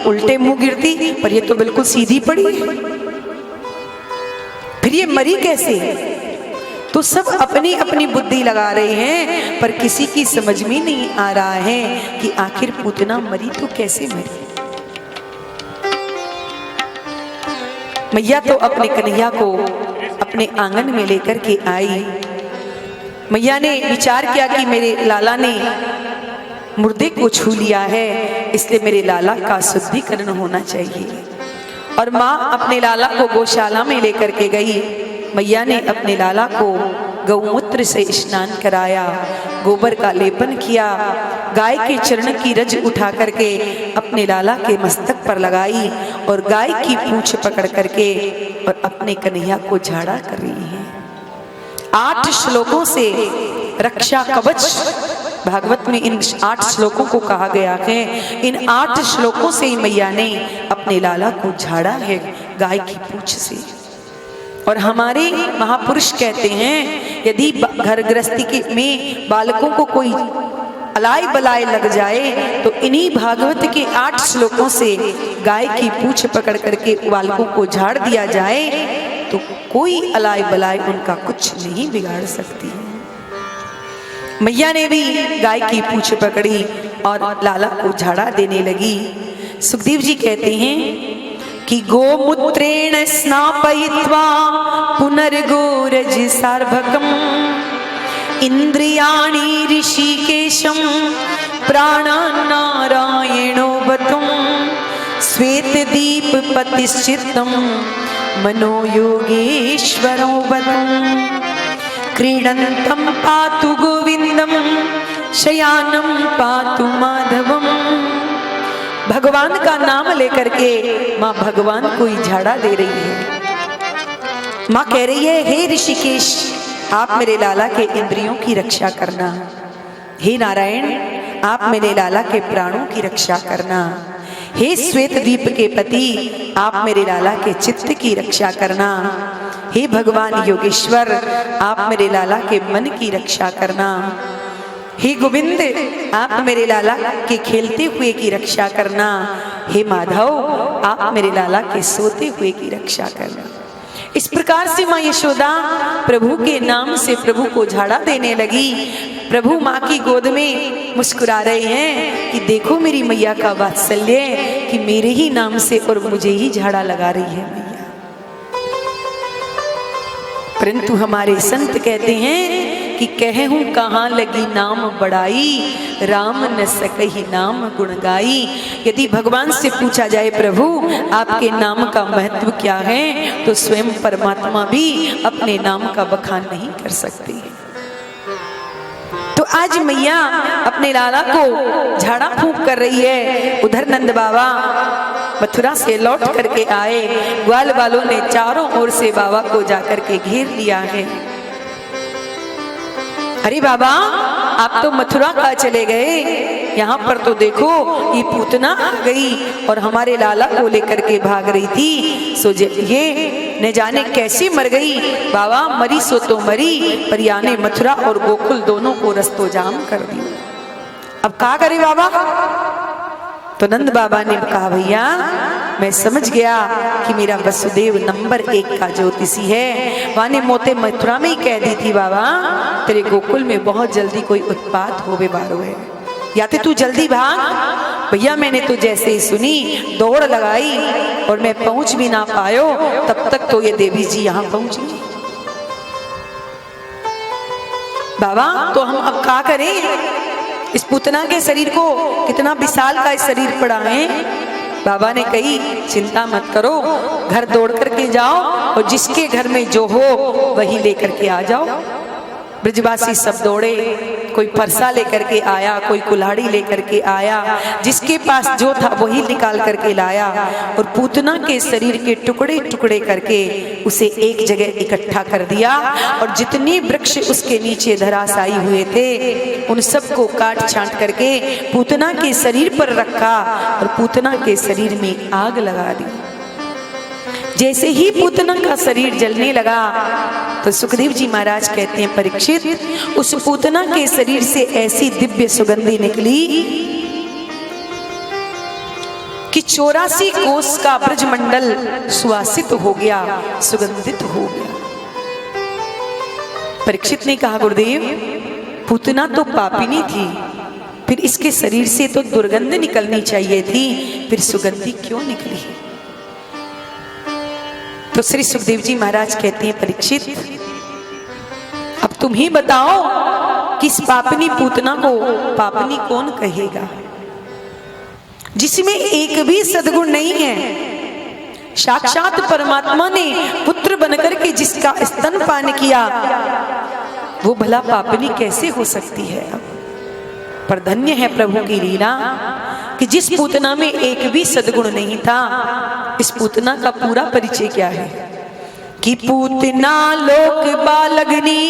उल्टे मुंह गिरती, पर ये तो बिल्कुल सीधी पड़ी है, फिर ये मरी कैसे? तो सब अपनी अपनी बुद्धि लगा रहे हैं, पर किसी की समझ में नहीं आ रहा है कि आखिर पूतना मरी तो कैसे मरी। मैया तो अपने कन्हैया को अपने आंगन में लेकर के आई। मैया ने विचार किया कि मेरे लाला ने मुर्दे को छू लिया है, इसलिए मेरे लाला का शुद्धिकरण होना चाहिए। और माँ अपने लाला को गौशाला में लेकर के गई। मैया ने अपने लाला को गौमूत्र से स्नान कराया, गोबर का लेपन किया, गाय के चरण की रज उठा करके अपने लाला के मस्तक पर लगाई और गाय की पूंछ पकड़ करके और अपने कन्हैया को झाड़ा कर रही है। 8 श्लोकों से रक्षा कवच, भागवत में इन 8 श्लोकों को कहा गया है। इन 8 श्लोकों से मैया ने अपने लाला को झाड़ा है गाय की पूंछ से। और हमारे महापुरुष कहते हैं, यदि घर गृहस्थी के में बालकों को कोई अलाय बलाय लग जाए तो इन्हीं भागवत के 8 श्लोकों से गाय की पूंछ पकड़ करके बालकों को झाड़ दिया जाए तो कोई अलाय बलाय उनका कुछ नहीं बिगाड़ सकती है। मैया ने भी गाय की पूंछ पकड़ी और लाला को झाड़ा देने लगी। सुखदेव जी कहते हैं कि गोमूत्रेण स्नापयित्वा पुनर्गोरज सार्भकम इंद्रियाणि ऋषिकेशम प्राणान्नारायणो बतुम श्वेत दीप पतिश्चित्तम मनो योगेश्वरो बतुम क्रीडन्तं पातु गोविंदम शयानं पातु माधवम। भगवान का नाम लेकर के माँ भगवान को ही झाड़ा दे रही है। माँ कह रही है, हे ऋषिकेश, आप मेरे लाला के इंद्रियों की रक्षा करना। हे नारायण, आप मेरे लाला के प्राणों की रक्षा करना। हे श्वेत दीप के पति, आप मेरे लाला के चित्त की रक्षा करना। हे भगवान योगेश्वर, आप मेरे लाला के मन की रक्षा करना। हे गोविंद, आप मेरे लाला के खेलते हुए की रक्षा करना। हे माधव, आप मेरे लाला के सोते हुए की रक्षा करना। इस प्रकार से माँ यशोदा प्रभु के नाम से प्रभु को झाड़ा देने लगी। प्रभु माँ की गोद में मुस्कुरा रहे हैं कि देखो मेरी मैया का वात्सल्य, कि मेरे ही नाम से और मुझे ही झाड़ा लगा रही है मैया। परंतु हमारे संत कहते हैं कि कहूँ कहाँ लगी नाम बड़ाई, राम न सकहि नाम गुण गाई। यदि भगवान से पूछा जाए, प्रभु आपके नाम का महत्व क्या है, तो स्वयं परमात्मा भी अपने नाम का बखान नहीं कर सकते। तो आज मैया अपने लाला को झाड़ा फूंक कर रही है। उधर नंद बाबा मथुरा से लौट करके आए। ग्वाल वालों ने चारों ओर से बाबा को जाकर के घेर लिया है। अरे बाबा, आप तो मथुरा का चले गए, यहाँ पर तो देखो ये पूतना आ गई और हमारे लाला को लेकर के भाग रही थी। सो ये न जाने कैसे मर गई। बाबा मरी सो तो मरी, पर याने मथुरा और गोकुल दोनों को रस्तो जाम कर दी। अब क्या करे बाबा? तो नंद बाबा ने कहा, भैया मैं समझ गया कि मेरा वसुदेव नंबर 1 का ज्योतिषी है। वाने मोते मथुरा में ही कह दी थी, बाबा तेरे गोकुल में बहुत जल्दी कोई उत्पात होवे वारो है, या तो तू जल्दी भाग। भैया मैंने तो जैसे ही सुनी दौड़ लगाई और मैं पहुंच भी ना पायो, तब तक तो ये देवी जी यहाँ पहुंची। बाबा तो हम अब क्या करें? इस पूतना के शरीर को, कितना विशाल का शरीर पड़ा है। बाबा ने कही, चिंता मत करो, घर दौड़ करके जाओ और जिसके घर में जो हो वही लेकर के आ जाओ। ब्रजवासी सब दौड़े, कोई फरसा लेकर के आया, कोई कुल्हाड़ी लेकर के आया, जिसके पास जो था वही निकाल करके लाया और पूतना के शरीर के टुकड़े टुकड़े करके उसे एक जगह इकट्ठा कर दिया। और जितने वृक्ष उसके नीचे धराशायी हुए थे उन सबको काट छांट करके पूतना के शरीर पर रखा और पूतना के शरीर में आग लगा दी। जैसे ही पूतना का शरीर जलने लगा तो सुखदेव जी महाराज कहते हैं, परीक्षित, उस पूतना के शरीर से ऐसी दिव्य सुगंधी निकली कि 84 कोस का ब्रजमंडल सुवासित हो गया, सुगंधित हो गया। परीक्षित ने कहा, गुरुदेव पूतना तो पापिनी थी, फिर इसके शरीर से तो दुर्गंध निकलनी चाहिए थी, फिर सुगंधी क्यों निकली? तो श्री सुखदेव जी महाराज कहते हैं, परीक्षित अब तुम ही बताओ कि इस पापनी पूतना को पापनी कौन कहेगा, जिसमें एक भी सद्गुण नहीं है। साक्षात परमात्मा ने पुत्र बनकर के जिसका स्तनपान किया, वो भला पापनी कैसे हो सकती है? पर धन्य है प्रभु की लीला कि जिस पूतना में एक भी सद्गुण नहीं था। इस पूतना का पूरा परिचय क्या है कि पूतना लोक बालग्नि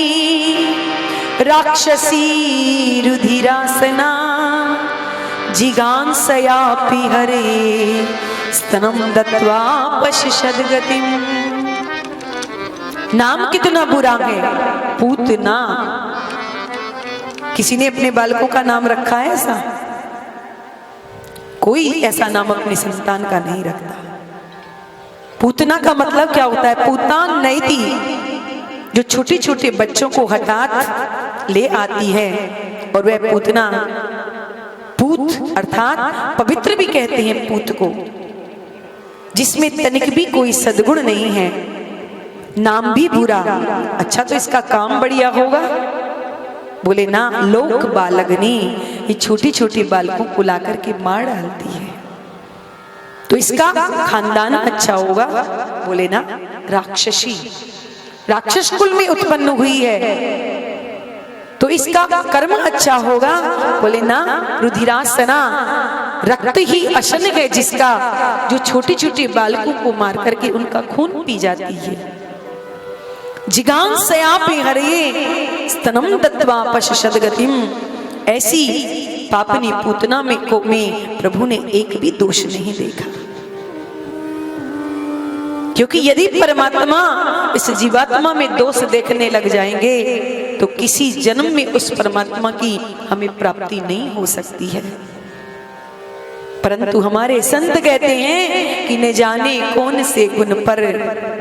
राक्षसी रुधिरासना जिगांसयापि हरे स्तनम दत्वा पश्यद गतिम। नाम कितना बुरा है, पूतना। किसी ने अपने बालकों का नाम रखा है ऐसा? कोई ऐसा नाम अपनी संतान का नहीं रखता। पूतना का मतलब क्या होता है? पूतान नैति, जो छोटे छोटे बच्चों को हठात ले आती है, और वह पूतना, पूत अर्थात पवित्र भी कहते हैं पूत को, जिसमें तनिक भी कोई सद्गुण नहीं है, नाम भी बुरा। अच्छा तो इसका काम बढ़िया होगा? बोले ना, लोक बालग्नि, ये छोटी छोटी बालकों को ला करके मार डालती है, तो इसका खानदान अच्छा होगा। बोले ना, राक्षसी, राक्षस कुल में उत्पन्न हुई है, तो इसका कर्म अच्छा होगा। बोले ना, रुधिरासना, रक्त ही अशन है जिसका, जो छोटी छोटी बालकों को मार करके उनका खून पी जाती है। जिगांसयापि हरे स्तनम दत्वा पश्यद गतिम। ऐसी पापनी पूतना में प्रभु ने एक भी दोष नहीं देखा, क्योंकि यदि परमात्मा इस जीवात्मा में दोष देखने लग जाएंगे तो किसी जन्म में उस परमात्मा की हमें प्राप्ति नहीं हो सकती है। परंतु हमारे संत कहते हैं कि न जाने कौन से गुण पर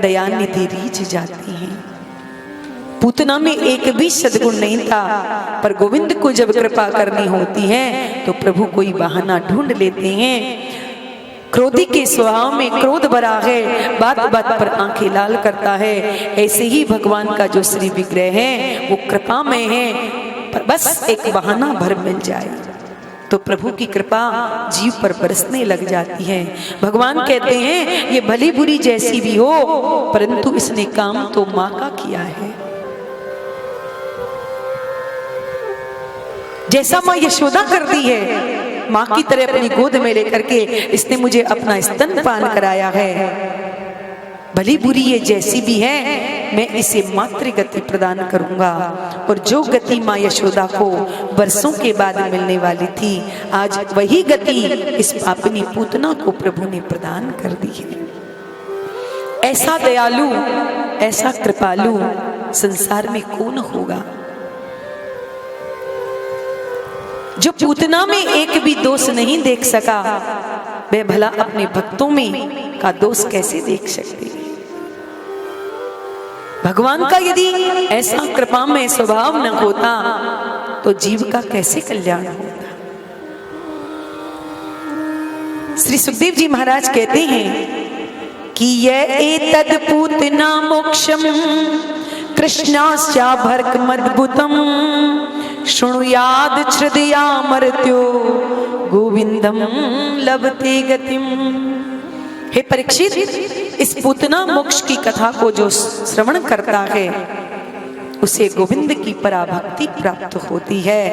दयानिधि रीझ जाती है। पूतना में एक भी सद्गुण नहीं था, पर गोविंद को जब कृपा करनी होती है तो प्रभु कोई बहाना ढूंढ लेते हैं। क्रोधी के स्वभाव में क्रोध भरा है, बात बात पर आंखें लाल करता है। ऐसे ही भगवान का जो श्री विग्रह है वो कृपा में है, पर बस एक बहाना भर मिल जाए तो प्रभु की कृपा जीव पर बरसने लग जाती है। भगवान कहते हैं, ये भली बुरी जैसी भी हो, परंतु इसने काम तो माँ का किया है। जैसा माँ यशोदा करती है, माँ की तरह अपनी गोद में लेकर के इसने मुझे अपना स्तनपान कराया है। भली बुरी ये जैसी भी है, मैं इसे मातृ गति प्रदान करूंगा। और जो गति माँ यशोदा को वर्षों के बाद मिलने वाली थी, आज वही गति इस पापनी पूतना को प्रभु ने प्रदान कर दी है। ऐसा दयालु, ऐसा कृपालु संसार में कौन होगा? जो पूतना में एक भी दोष नहीं देख सका, वह भला अपने भक्तों में का दोष कैसे देख सकते? भगवान का यदि ऐसा कृपा में स्वभाव न होता तो जीव का कैसे कल्याण होता? श्री सुखदेव जी महाराज कहते हैं कि यह एतद पूतना मोक्षम कृष्णास्या भर्क मद्भुतम शृणुयाद श्रद्धया मर्त्यो गोविंदम लभते गतिम। हे परीक्षित, इस पूतना मोक्ष की कथा को जो श्रवण करता है उसे गोविंद की पराभक्ति प्राप्त होती है।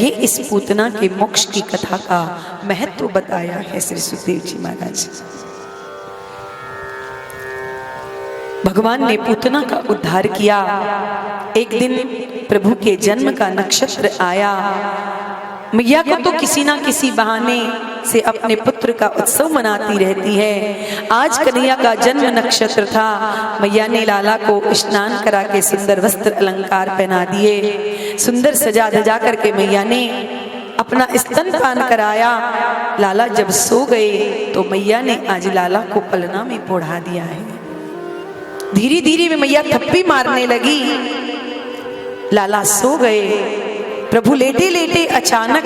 ये इस पूतना के मोक्ष की कथा का महत्व बताया है श्री सुखदेव जी महाराज। भगवान ने पूतना का उद्धार किया। एक दिन प्रभु के जन्म का नक्षत्र आया। मैया को तो किसी ना किसी बहाने से अपने पुत्र का उत्सव मनाती रहती है। आज कन्हैया का जन्म नक्षत्र था। मैया ने लाला को स्नान करा के सुंदर वस्त्र अलंकार पहना दिए। सुंदर सजा धजा करके मैया ने अपना स्तनपान कराया। लाला जब सो गए तो मैया ने आज लाला को पलना में ओढ़ा दिया है। धीरे धीरे में मैया थप्पी मारने लगी। लाला सो गए। प्रभु लेटे लेटे अचानक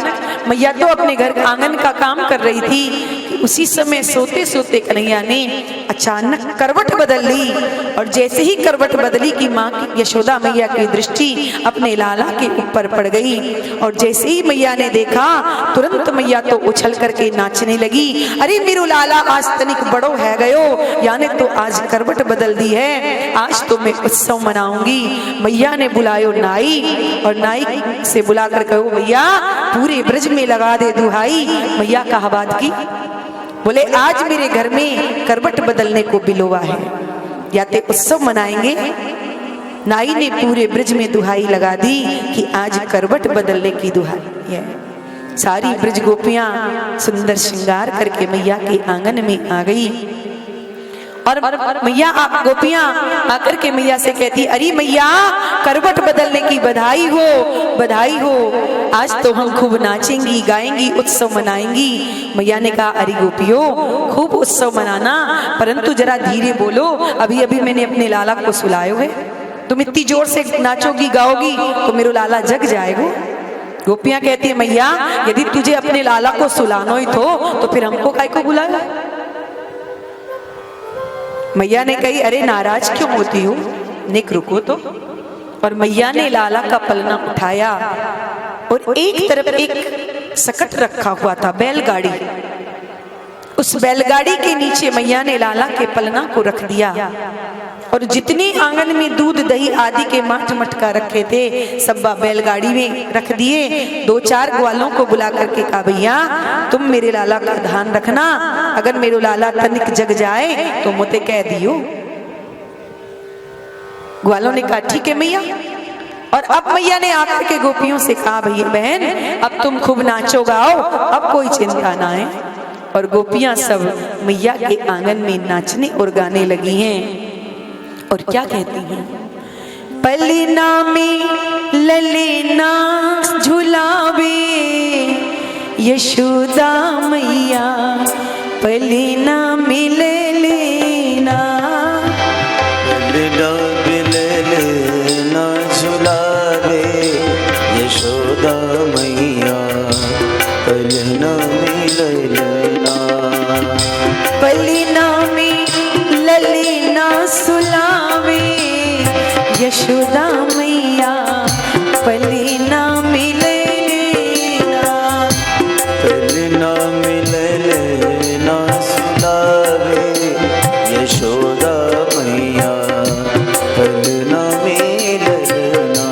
मैया तो अपने घर आंगन का काम कर रही थी कि उसी समय सोते सोते कन्हैया ने अचानक करवट बदल ली। और जैसे ही करवट बदली कि माँ की यशोदा मैया की दृष्टि अपने लाला के ऊपर पड़ गई। और जैसे ही मैया ने देखा तुरंत मैया तो उछल करके नाचने लगी। अरे मेरू लाला आज तनिक बड़ो है गयो, यानी तो आज करवट बदल दी है, आज तो मैं उत्सव मनाऊंगी। मैया ने बुलायो नाई और नाई से बुलाकर कहो भैया पूरे ब्रज में लगा दे दुहाई। मैया कहा बात की, बोले आज मेरे घर में करवट बदलने को बिलोवा है, या ते उत्सव मनाएंगे। नाई ने पूरे ब्रज में दुहाई लगा दी कि आज करवट बदलने की दुहाई है। सारी ब्रज गोपियां सुंदर श्रृंगार करके मैया के आंगन में आ गई। और मैया आप गोपियां आकर के मैया से कहती, अरे मैया करवट बदलने की बधाई हो, बधाई हो, आज तो हम खूब नाचेंगी गाएंगी उत्सव मनाएंगी। मैया ने कहा, अरे गोपियों खूब उत्सव मनाना, परंतु जरा धीरे बोलो, अभी अभी मैंने अपने लाला को सुलायो है, तुम इतनी जोर से नाचोगी गाओगी तो मेरा लाला जग जाएगा। गोपियां कहती है, मैया यदि तुझे अपने लाला को सुलाना ही तो फिर हमको काय को बुलाया। मैया ने कही, अरे नाराज क्यों होती हो, निक रुको तो। और मैया ने लाला का पलना उठाया और एक तरफ एक सकट रखा हुआ था बैलगाड़ी, उस बैलगाड़ी के नीचे मैया ने लाला के पलना को रख दिया। और जितने आंगन में दूध दही आदि के माठ मटका रखे थे सब बैलगाड़ी में रख दिए। दो चार ग्वालों को बुला करके कहा, भैया तुम मेरे लाला का ध्यान रखना, अगर मेरे लाला तनिक जग जाए तो मुझे कह दियो। ग्वालों ने कहा ठीक है मैया। और अब मैया ने आकर के गोपियों से कहा, भैया बहन अब तुम खूब नाचो गाओ, अब कोई चिंता ना है। और गोपियां सब मैया के आंगन में नाचने और गाने लगी हैं। और क्या कहती हैं, पलना में ललेना झुलावे यशोदा मैया, पलना में ललेना, पलना में ललेना झुलावे यशोदा मैया, पलना में ललेना, पलना में ललेना सुलावे यशोदा मैया, पलना में ललेना, पलना में ललेना सुलावे यशोदा मैया, पलना में ललेना।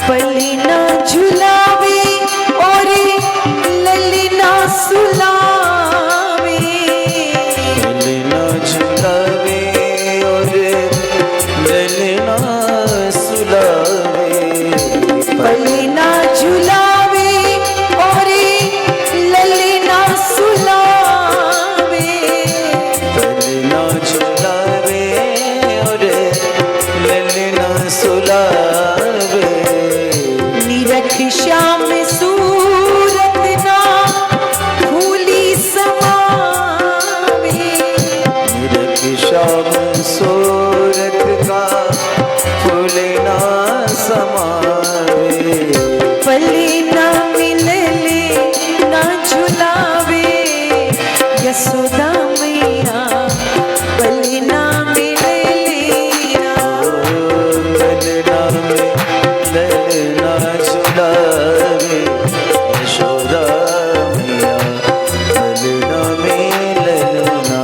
पलना झुलावे और ललना सुलावे, पलना झुलावे और ललना सुलावे, पलना झुलावे और ललना सुलावे, पलना झुलावे और ललना सुलावे। निरख श्याम सूरत ना फूली समावे, निरख श्याम सूरत का फूलना समावे, पलना में ललेना झुलावे यशोदा मैया, पलना में ललेना, पलना में ललना झुलावे यशोदा मैया, पलना में ललना।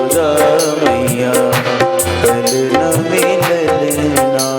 यशोदा मैया ललना में ललना।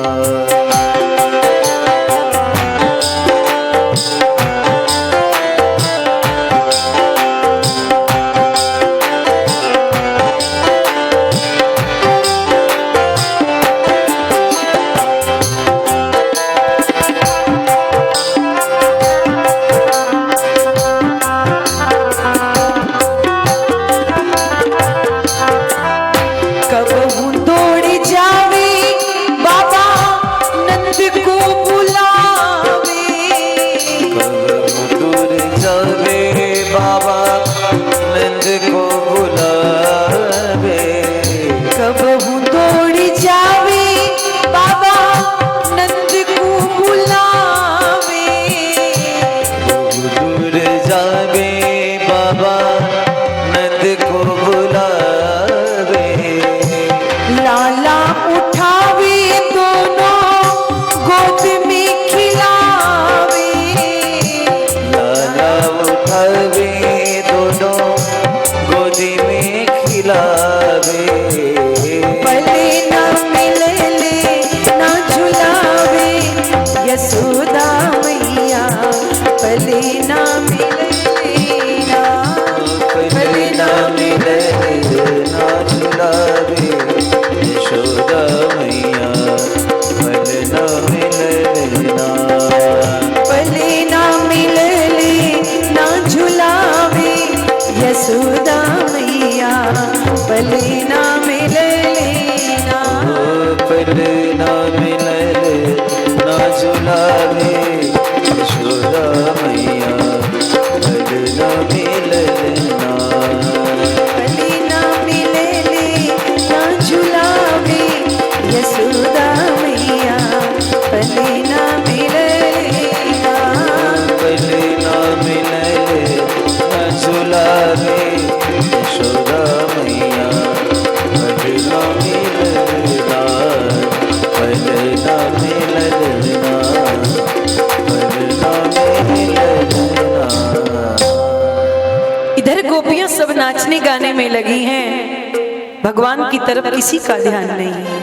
सब नाचने गाने में लगी हैं, भगवान की तरफ किसी का ध्यान नहीं है।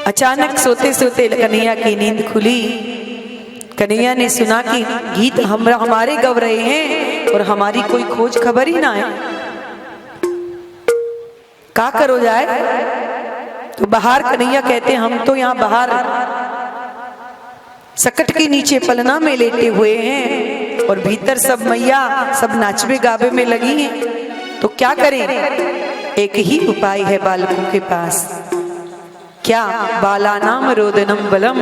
अचानक सोते सोते कन्हैया की नींद खुली। कन्हैया ने सुना कि गीत हमारे गव रहे हैं और हमारी कोई खोज खबर ही ना है। का करो जाए? तो बाहर कन्हैया कहते हम तो यहाँ बाहर सकट के नीचे पलना में लेटे हुए हैं और भीतर सब मैया सब नाचवे गावे में लगी हैं। तो क्या करें? एक ही उपाय है बालकों के पास। क्या? बालानाम रोदनम बलम।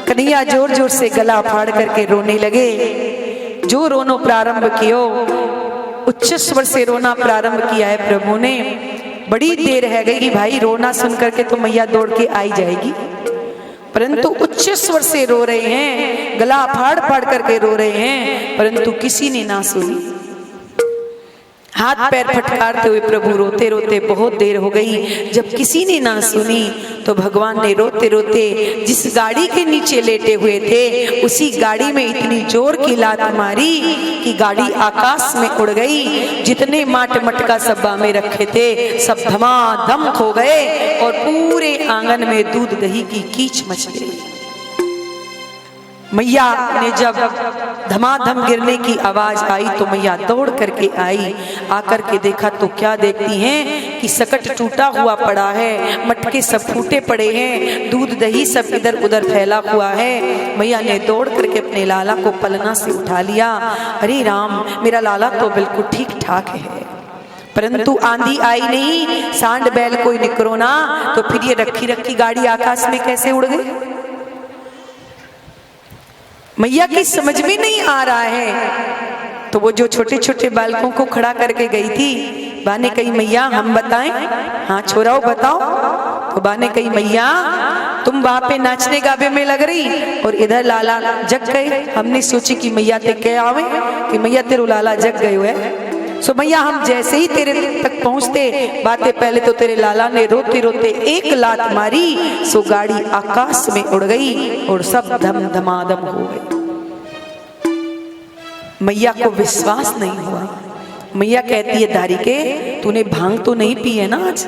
कन्हैया जोर जोर से गला फाड़ करके रोने लगे। जो रोनो प्रारंभ कियो, उच्च स्वर से रोना प्रारंभ किया है प्रभु ने। बड़ी देर है गई भाई, रोना सुन करके तो मैया दौड़ के आई जाएगी, परंतु उच्च स्वर से रो रहे हैं, गला फाड़ फाड़ करके रो रहे हैं, परंतु किसी ने ना सुनी। हाथ पैर फटकारते हुए प्रभु रोते रोते बहुत देर हो गई। जब किसी ने ना सुनी तो भगवान ने रोते रोते जिस गाड़ी के नीचे लेटे हुए थे उसी गाड़ी में इतनी जोर की लात मारी कि गाड़ी आकाश में उड़ गई। जितने माट मटका सब्बा में रखे थे सब धमाधम खो गए और पूरे आंगन में दूध दही की कीच मच गई। मैया ने जब धमाधम गिरने की आवाज आई तो मैया दौड़ करके आई। आकर के देखा तो क्या देखती हैं कि सकट टूटा हुआ पड़ा है, मटके सब फूटे पड़े हैं, दूध दही सब इधर उधर फैला हुआ है। मैया ने दौड़ करके अपने लाला को पलना से उठा लिया। अरे राम, मेरा लाला तो बिल्कुल ठीक ठाक है, परंतु आंधी आई नहीं, सांड बैल कोई निकरो ना, तो फिर ये रखी रखी गाड़ी आकाश में कैसे उड़ गई? मैया की समझ में नहीं आ रहा है। तो वो जो छोटे छोटे बालकों को खड़ा करके गई थी, बा ने कही मैया हम बताएं? हाँ छोराओ बताओ। तो बा ने कही मैया तुम वहां पे नाचने गावे में लग रही और इधर लाला जग गए। हमने सोची कि मैया ते क्या आवे कि मैया तेरे लाला जग गए हुए। सो मैया हम जैसे ही तेरे तक पहुंचते बातें पहले तो तेरे लाला ने रोते रोते एक लात मारी, सो गाड़ी आकाश में उड़ गई और सब धम धमाधम हो गए। मैया को विश्वास नहीं हुआ। मैया कहती है धारिके तूने भांग तो नहीं पी है ना आज?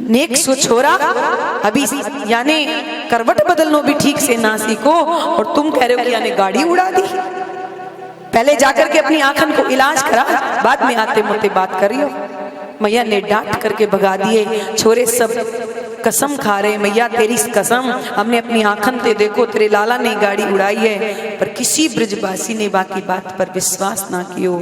नेक सो छोरा अभी यानी करवट बदलनो भी ठीक से ना सीखो और तुम कह रहे हो कि यानी गाड़ी उड़ा दी। पहले जाकर के अपनी आंखन को इलाज करा, बाद में आते मुते बात करियो। मैया ने डांट करके भगा दिए। छोरे सब कसम खा रहे, मैया तेरी कसम हमने अपनी आंखन ते देखो तेरे लाला ने गाड़ी उड़ाई है, पर किसी ब्रजवासी ने बाकी बात पर विश्वास ना कियो।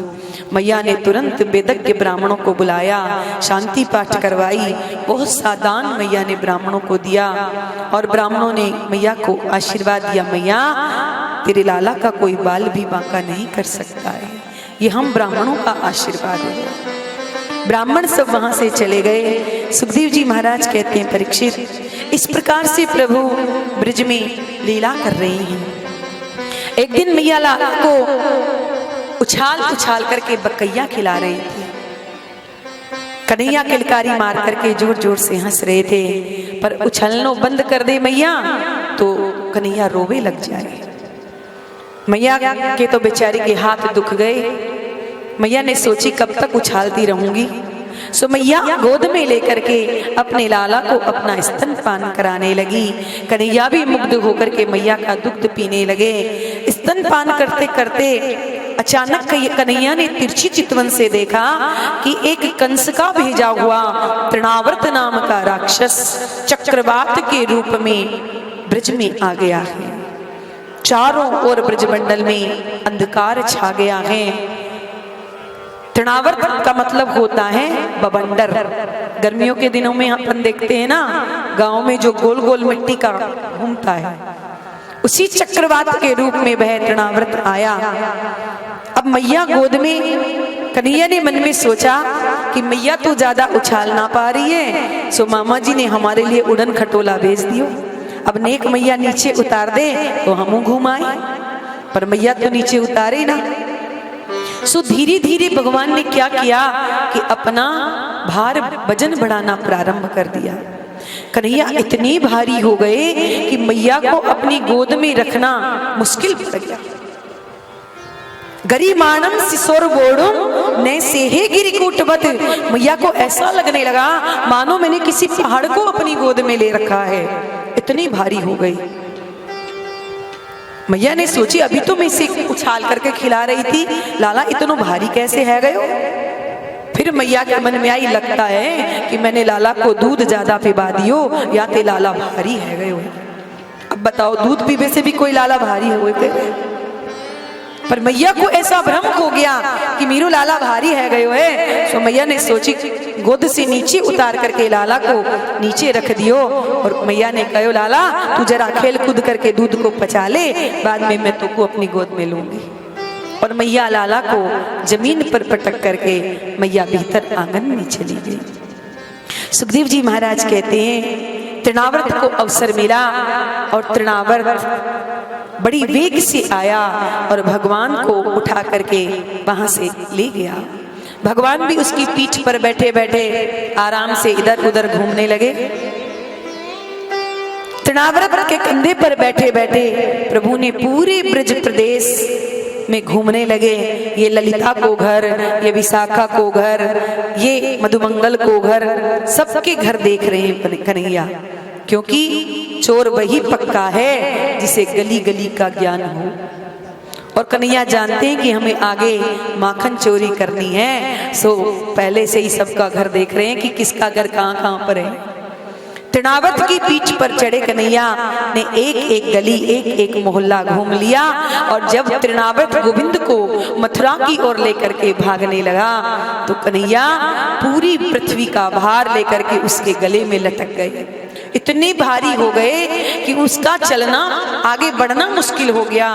मैया ने तुरंत वेदज्ञ ब्राह्मणों को बुलाया, शांति पाठ करवाई, बहुत सादान मैया ने ब्राह्मणों को दिया और ब्राह्मणों ने मैया को आशीर्वाद दिया, मैया तेरे लाला का कोई बाल भी बांका नहीं कर सकता है, ये हम ब्राह्मणों का आशीर्वाद है। ब्राह्मण सब वहां से चले गए। सुखदेव जी महाराज कहते हैं परीक्षित, इस प्रकार से प्रभु ब्रज में लीला कर रहे हैं। एक दिन मैया लाला को उछाल उछाल करके बकैया खिला रहे थे। कन्हैया किलकारी मार करके जोर जोर से हंस रहे थे, पर उछलनो बंद कर दे मैया तो कन्हैया रोवे लग जाए। मैया के तो बेचारी के हाथ दुख गए। मैया ने सोची कब तक उछालती रहूंगी, सो मैया गोद में लेकर के अपने लाला को अपना स्तनपान कराने लगी। कन्हैया भी मुग्ध होकर के मैया का दुग्ध पीने लगे। स्तनपान करते करते अचानक कन्हैया ने तिरछी चितवन से देखा कि एक कंस का भेजा हुआ तृणावर्त नाम का राक्षस चक्रवात के रूप में ब्रज में आ गया है। चारों ओर ब्रजमंडल में अंधकार छा गया है। तृणावर्त का मतलब होता है बवंडर। गर्मियों के दिनों में अपन देखते हैं ना, गांव में जो गोल गोल मिट्टी का घूमता है, उसी चक्रवात के रूप में वह तृणावर्त आया। अब मैया गोद में, कन्हैया ने मन में सोचा कि मैया तो ज्यादा उछाल ना पा रही है, सो मामा जी ने हमारे लिए उड़न खटोला भेज दियो। अब नेक मैया नीचे उतार दे तो हम घुमाए, पर मैया तो नीचे उतारे ना। सो धीरे धीरे भगवान ने क्या किया कि अपना भार वजन बढ़ाना प्रारंभ कर दिया। कन्हैया इतनी भारी हो गए कि मैया को अपनी गोद में रखना मुश्किल पड़ गया। गरिमाणम सिसोर बोड़ुम ने सेहे गिरिकूटवत, मैया को ऐसा लगने लगा मानो मैंने किसी पहाड़ को अपनी गोद में ले रखा है, इतनी भारी हो गई। मैया ने सोची अभी तो मैं इसे उछाल करके खिला रही थी, लाला इतना भारी कैसे है गयो। फिर मैया के मन में आई, लगता है कि मैंने लाला को दूध ज्यादा पिला दियो या ते लाला भारी है गयो। अब बताओ दूध पीने से भी कोई लाला भारी हो गए, पर मैया को ऐसा भ्रम हो गया कि मीरू लाला भारी है गयो है। तो मैया ने सोची गोद से नीचे उतार करके लाला को नीचे रख दियो और मैया ने कहो लाला तू जरा खेल कूद करके दूध को पचा ले, बाद में मैं तुमको अपनी गोद में लूंगी। और मैया लाला को जमीन पर पटक करके मैया भीतर आंगन में चली गई। सुखदेव जी महाराज कहते हैं तृणावर्त को अवसर मिला और तृणावर्त बड़ी वेग से आया और भगवान को उठा करके वहां से ले गया। भगवान भी उसकी पीठ पर बैठे बैठे आराम से इधर उधर घूमने लगे। तृणावर्त के कंधे पर बैठे बैठे प्रभु ने पूरे ब्रज प्रदेश में घूमने लगे। ये ललिता को घर, ये विशाखा को घर, ये मधुमंगल को घर, सबके घर देख रहे हैं कन्हैया, क्योंकि चोर वही पक्का है जिसे गली गली का ज्ञान हो। और कन्हैया जानते हैं कि हमें आगे माखन चोरी करनी है, सो पहले से ही सबका घर देख रहे हैं कि किसका घर कहाँ कहाँ पर है। तृणावर्त की पीठ पर चढ़े कन्हैया ने एक एक गली एक एक मोहल्ला घूम लिया और जब तृणावर्त गोविंद को मथुरा की ओर लेकर के भागने लगा तो कन्हैया पूरी पृथ्वी का भार लेकर के उसके गले में लटक गए। इतने भारी हो गए कि उसका चलना आगे बढ़ना मुश्किल हो गया।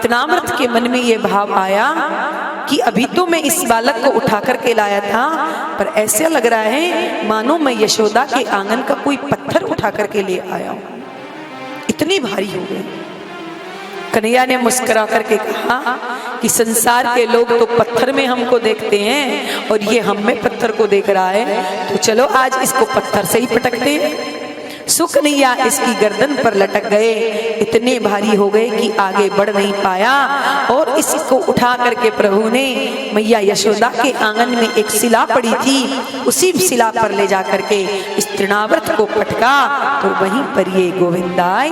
तृणावर्त के मन में यह भाव आया कि अभी तो मैं इस बालक को उठा करके लाया था, पर ऐसा लग रहा है मानो मैं यशोदा के आंगन का कोई पत्थर उठा करके ले आया हूं, इतनी भारी हो गई। कन्हैया ने मुस्कुरा करके कहा कि संसार के लोग तो पत्थर में हमको देखते हैं और ये हम में पत्थर को देख रहा है, तो चलो आज इसको पत्थर से ही पटकते हैं। सो कन्हैया इसकी गर्दन पर लटक गए, इतने भारी हो गए कि आगे बढ़ नहीं पाया। और इसको उठा करके प्रभु ने मैया यशोदा के आंगन में एक शिला पड़ी थी, उसी शिला पर ले जा करके इस तृणावर्त को पटका, तो वहीं पर ये गोविंदाय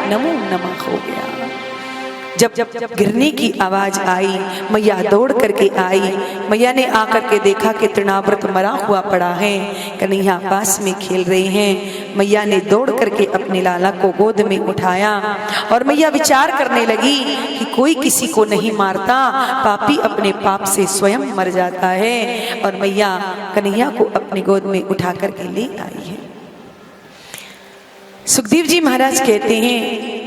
नमो नमः हो गया। जब गिरने की आवाज आई, मैया दौड़ करके आई। मैया ने आकर के देखा कि तृणाव्रत मरा हुआ पड़ा है, कन्हैया पास में खेल रहे हैं। मैया ने दौड़ करके अपने लाला को गोद में उठाया और मैया विचार करने लगी कि कोई किसी को नहीं मारता, पापी अपने पाप से स्वयं मर जाता है। और मैया कन्हैया को अपनी गोद में उठा करके ले आई है। सुखदेव जी महाराज कहते हैं,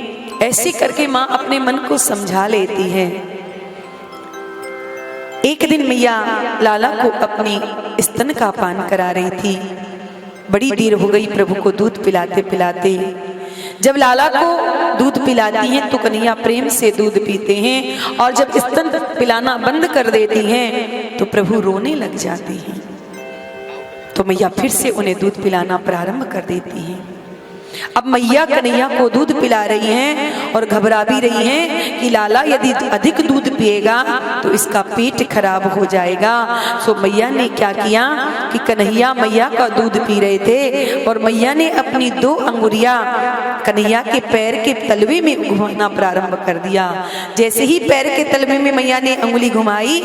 ऐसे करके माँ अपने मन को समझा लेती है। एक दिन मैया लाला को अपनी स्तन का पान करा रही थी। बड़ी देर हो गई प्रभु को दूध पिलाते पिलाते। जब लाला को दूध पिलाती हैं तो कन्हैया प्रेम से दूध पीते हैं, और जब स्तन पिलाना बंद कर देती हैं तो प्रभु रोने लग जाते हैं। तो मैया फिर से उन्हें दूध पिलाना प्रारंभ कर देती हैं। अब मैया कन्हैया को दूध पिला रही हैं और घबरा भी रही हैं कि लाला यदि अधिक दूध पिएगा तो इसका पेट खराब हो जाएगा। सो मैया ने क्या किया कि कन्हैया मैया का दूध पी रहे थे और मैया ने अपनी 2 अंगुरियां कन्हैया के पैर के तलवे में घुमाना प्रारंभ कर दिया। जैसे ही पैर के तलवे में मैया ने अंगुली घुमाई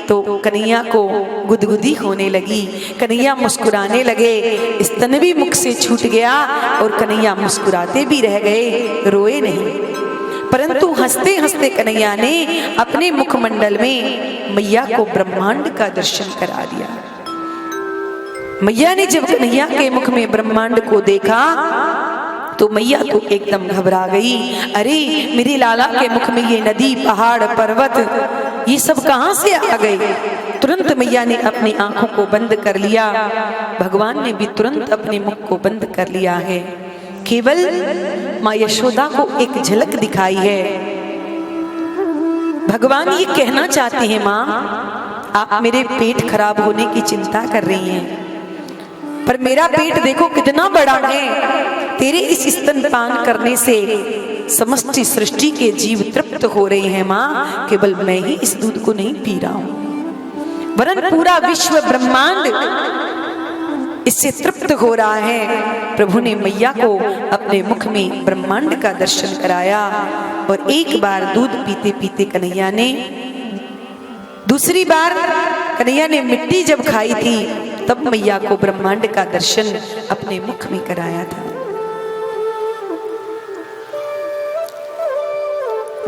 तो कन्हैया को गुदगुदी होने लगी, कन्हैया मुस्कुराने लगे, स्तन भी मुख से छूट गया और कन्हैया मुस्कुराते भी रह गए, रोए नहीं। परंतु हंसते हंसते कन्हैया ने अपने मुखमंडल में मैया को ब्रह्मांड का दर्शन करा दिया। मैया ने जब कन्हैया के मुख में ब्रह्मांड को देखा तो मैया तो एकदम घबरा गई। अरे मेरे लाला के मुख में ये नदी, पहाड़, पर्वत, ये सब कहां से आ गए। तुरंत मैया ने अपनी आंखों को बंद कर लिया। भगवान ने भी तुरंत अपने मुख को बंद कर लिया है। केवल माँ यशोदा को एक झलक दिखाई है। भगवान ये कहना चाहते हैं, माँ आप मेरे पेट खराब होने की चिंता कर रही हैं, पर मेरा पेट देखो कितना बड़ा है। तेरे इस स्तनपान करने से समस्त सृष्टि के जीव तृप्त हो रहे हैं माँ, केवल मैं ही इस दूध को नहीं पी रहा हूं, वरन पूरा विश्व ब्रह्मांड इससे तृप्त हो रहा है। प्रभु ने मैया को अपने मुख में ब्रह्मांड का दर्शन कराया और एक बार दूध पीते पीते कन्हैया ने, दूसरी बार कन्हैया ने मिट्टी जब खाई थी तब मैया को ब्रह्मांड का दर्शन अपने मुख में कराया था।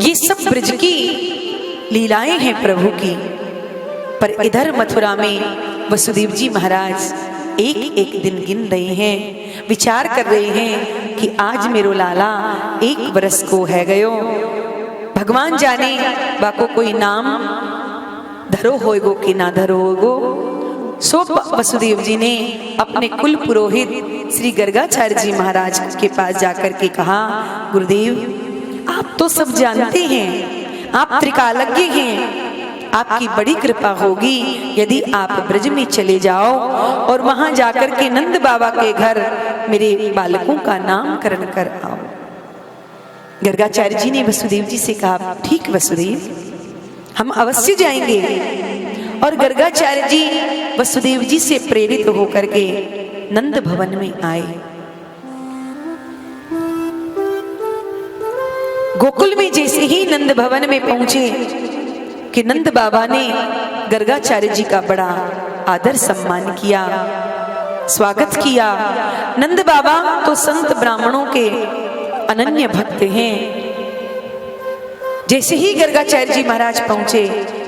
ये सब ब्रज की लीलाएं हैं प्रभु की। पर इधर मथुरा में वसुदेव जी महाराज एक एक दिन गिन रहे हैं, विचार कर रहे हैं कि आज मेरो लाला 1 वर्ष को है गयो। भगवान जाने बाको कोई नाम धरो होएगो कि ना धरो होएगो। सो वसुदेव जी ने अपने कुल पुरोहित श्री गर्गाचार्य जी महाराज के पास जाकर के कहा, गुरुदेव आप तो सब जानते हैं, आप त्रिकालज्ञ हैं, आपकी बड़ी कृपा होगी यदि आप ब्रज में चले जाओ और वहां जाकर के नंद बाबा के घर मेरे बालकों का नामकरण कर आओ। गर्गाचार्य जी ने वसुदेव जी से कहा, ठीक वसुदेव, हम अवश्य जाएंगे। और गर्गाचार्य जी वसुदेव जी से प्रेरित होकर के नंद भवन में आए। गोकुल में जैसे ही नंद भवन में पहुंचे कि नंद बाबा ने गर्गाचार्य जी का बड़ा आदर सम्मान किया, स्वागत किया। नंद बाबा तो संत ब्राह्मणों के अनन्य भक्त हैं। जैसे ही गर्गाचार्य जी महाराज पहुंचे,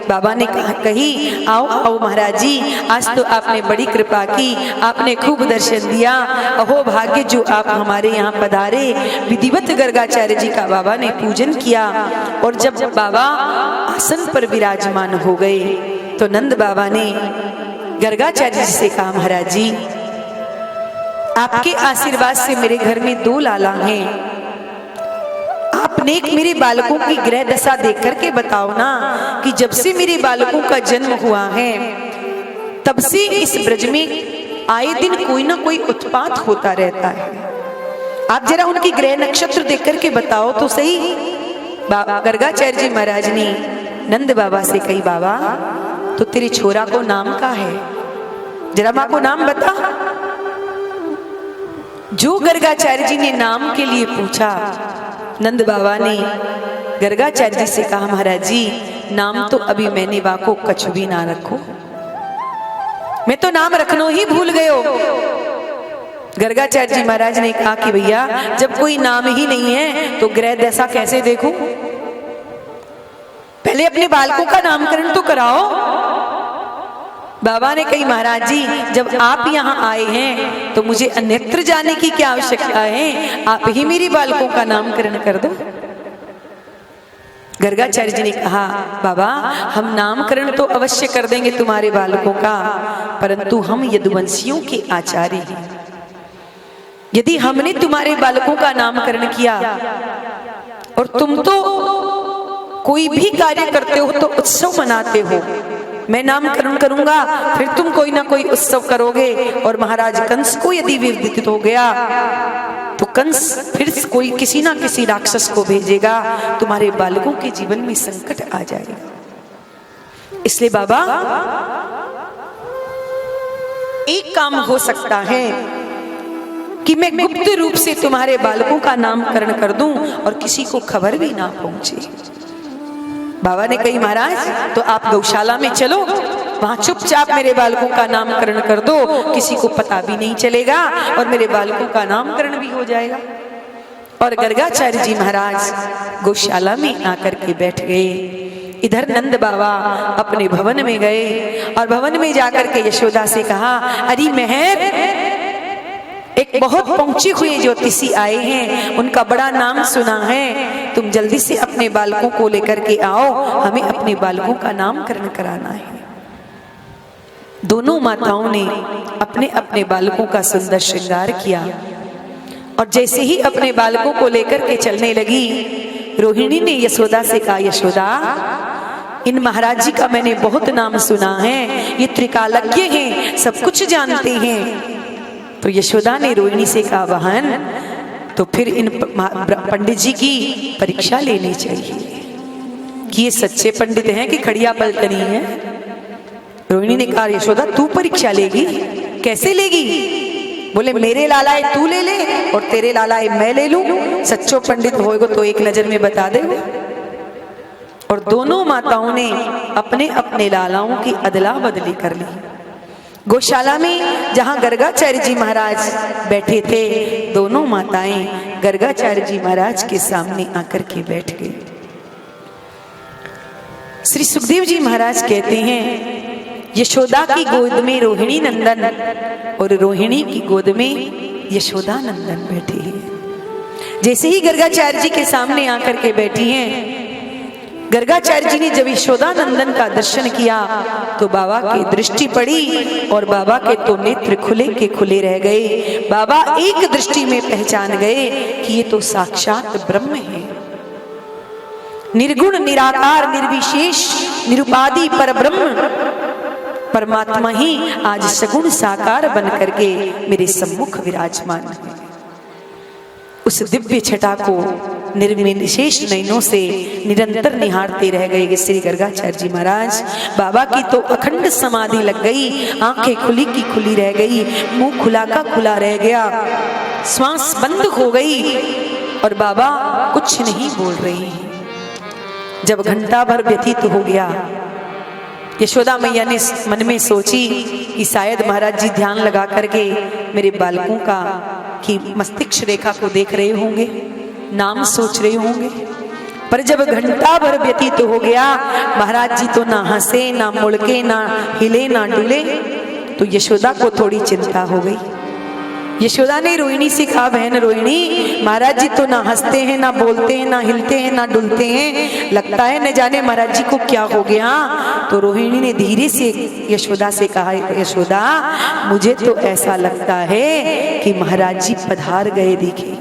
बाबा ने कही, आओ आओ महाराज जी, आज तो आपने बड़ी कृपा की, आपने खूब दर्शन दिया। अहो भाग्य जो आप हमारे यहाँ पधारे। विधिवत गर्गाचार्य जी का बाबा ने पूजन किया और जब बाबा आसन पर विराजमान हो गए तो नंद बाबा ने गर्गाचार्य जी से कहा, महाराज जी आपके आशीर्वाद से मेरे घर में 2 लाला हैं। आपने मेरे बालकों की ग्रह दशा देख करके बताओ ना कि जब से मेरे बालकों का जन्म हुआ है तब से इस ब्रज में आए दिन कोई ना कोई उत्पात होता रहता है। आप जरा उनकी ग्रह नक्षत्र देख करके बताओ तो सही। गर्गाचार्य जी महाराज ने नंद बाबा से कही, बाबा तो तेरे छोरा को नाम का है, जरा मां को नाम बता। जो गर्गाचार्य जी ने नाम के लिए पूछा, नंद बाबा ने गर्गाचार्य जी से कहा, महाराज जी नाम तो अभी मैंने वाको कछ भी ना रखो, मैं तो नाम रखनो ही भूल गयो। गर्गाचार्य जी महाराज ने कहा कि भैया जब कोई नाम ही नहीं है तो ग्रह दशा कैसे देखूं, पहले अपने बालकों का नामकरण तो कराओ। बाबा ने कही, महाराज जी जब आप यहाँ आए हैं तो मुझे अन्यत्र जाने की क्या आवश्यकता है, आप ही मेरे बालकों का नामकरण कर दो। गर्गाचार्य जी ने कहा, बाबा हम नामकरण तो अवश्य कर देंगे तुम्हारे बालकों का, परंतु हम यदुवंशियों के आचार्य हैं। यदि हमने तुम्हारे बालकों का नामकरण किया और तुम तो कोई भी कार्य करते हो तो उत्सव मनाते हो, मैं नामकरण करूंगा फिर तुम कोई ना कोई उत्सव करोगे, और महाराज कंस को यदि विदित हो गया तो कंस फिर कोई किसी ना किसी राक्षस को भेजेगा, तुम्हारे बालकों के जीवन में संकट आ जाएगा। इसलिए बाबा एक काम हो सकता है कि मैं गुप्त रूप से तुम्हारे बालकों का नामकरण कर दूं और किसी को खबर भी ना पहुंचे। बाबा ने कही, महाराज तो आप गौशाला में चलो, वहां चुपचाप मेरे बालकों का नामकरण कर दो, किसी को पता भी नहीं चलेगा और मेरे बालकों का नामकरण भी हो जाएगा। और गर्गाचार्य जी महाराज गौशाला में आकर के बैठ गए। इधर नंद बाबा अपने भवन में गए और भवन में जाकर के यशोदा से कहा, अरे महर एक बहुत पहुंचे हुए ज्योतिषी आए हैं, उनका बड़ा नाम सुना है, तुम जल्दी से अपने बालकों को लेकर के आओ, हमें अपने बालकों का नामकरण कराना है। दोनों माताओं ने अपने अपने बालकों का सुंदर श्रृंगार किया और जैसे ही अपने बालकों को लेकर के चलने लगी, रोहिणी ने यशोदा से कहा, यशोदा इन महाराज जी का मैंने बहुत नाम सुना है, ये त्रिकालज्ञ हैं, सब कुछ जानते हैं। तो यशोदा ने रोहिणी से कहा, बहन तो फिर इन पंडित जी की परीक्षा लेनी चाहिए कि ये सच्चे पंडित हैं कि खड़िया पलटनी है। रोहिणी ने कहा, यशोदा तू परीक्षा लेगी, कैसे लेगी? बोले मेरे लालाए तू ले ले और तेरे लालाए मैं ले लूं, सच्चो पंडित होएगो तो एक नजर में बता दे। और दोनों माताओं ने अपने अपने लालाओं की अदला बदली कर ली। गौशाला में जहां गर्गाचार्य जी महाराज बैठे थे, दोनों माताएं गर्गाचार्य जी महाराज के सामने आकर के बैठ गई। श्री सुखदेव जी महाराज कहते हैं, यशोदा की गोद में रोहिणी नंदन और रोहिणी की गोद में यशोदा नंदन बैठे हैं। जैसे ही गर्गाचार्य जी के सामने आकर के बैठी हैं, गर्गाचार्य जी ने जब यशोदा नंदन का दर्शन किया तो बाबा की दृष्टि पड़ी और बाबा के तो नेत्र खुले के खुले रह गए। बाबा एक दृष्टि में पहचान गए कि ये तो साक्षात ब्रह्म है, निर्गुण निराकार निर्विशेष निरुपाधि परब्रह्म परमात्मा ही आज सगुण साकार बन करके मेरे सम्मुख विराजमान है। उस दिव्य छटा को निर्विशेष नयनों से निरंतर निहारते रह गए श्री गर्गाचार्य जी महाराज। बाबा की तो अखंड समाधि लग गई, आंखें खुली की खुली रह गई, मुंह खुला का खुला रह गया, श्वास बंद हो गई और बाबा कुछ नहीं बोल रही। जब घंटा भर व्यतीत हो गया, यशोदा मैया ने मन में सोची कि शायद महाराज जी ध्यान लगा करके मेरे बालकों का की मस्तिष्क रेखा को देख रहे होंगे, नाम सोच रहे होंगे। पर जब घंटा भर व्यतीत हो गया, महाराज जी तो ना हंसे, ना मुड़के, ना हिले, ना डुले, तो यशोदा को थोड़ी चिंता हो गई। यशोदा ने रोहिणी से कहा, बहन रोहिणी महाराज जी तो ना हंसते हैं, ना बोलते हैं, ना हिलते हैं, ना डुलते हैं, लगता है न जाने महाराज जी को क्या हो गया। तो रोहिणी ने धीरे से यशोदा से कहा, यशोदा मुझे तो ऐसा लगता है कि महाराज जी पधार गए दिखे।